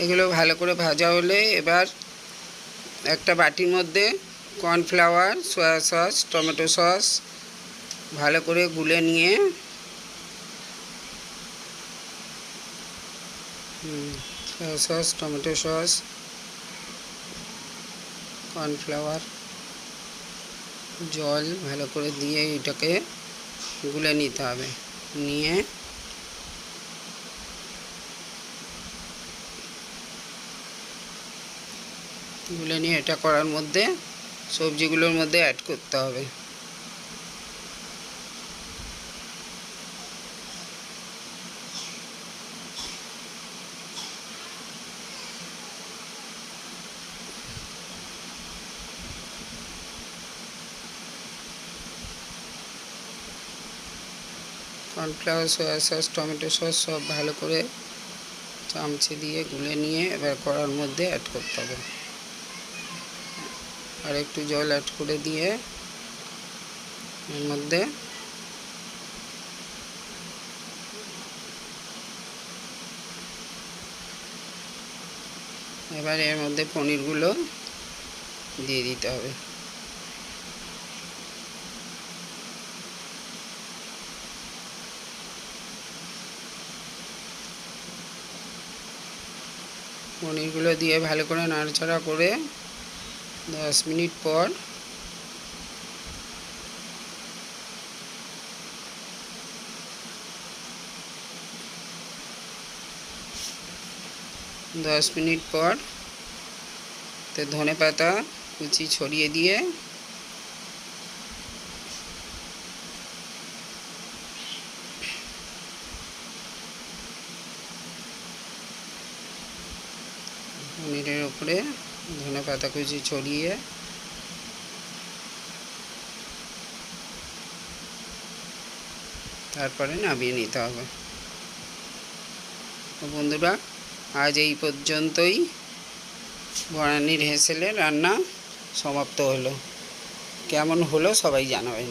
এগুলো ভালো করে ভাজা হলে এবার একটা বাটির মধ্যে cornflour, soya sauce, tomato sauce ভালো করে গুলে নিয়ে soya sauce, tomato sauce, cornflour, জল ভালো করে দিয়ে এটাকে গুলে নিতে হবে। নিয়ে এটা করার মধ্যে সবজিগুলোর মধ্যে অ্যাড করতে হবে। Cornflour, soya sauce, tomato sauce সব ভালো করে চামচে দিয়ে গুলে নিয়ে এবার কড়ার মধ্যে অ্যাড করতে হবে। আর একটু জল অ্যাড করে দিয়ে এর মধ্যে এবার এর মধ্যে পনিরগুলো দিয়ে দিতে হবে। পনিরগুলো দিয়ে ভালো করে নাড়াচাড়া করে 10 মিনিট পর তো ধনেপাতা কুচি ছড়িয়ে দিয়ে পনিরের উপরে ধনেপাতা কুচি ছড়িয়ে তারপরে নামিয়ে নিতে হবে। তো বন্ধুরা, আজ এই পর্যন্তই বনানীর হেসেলের রান্না সমাপ্ত হলো। কেমন হলো সবাই জানাবেন।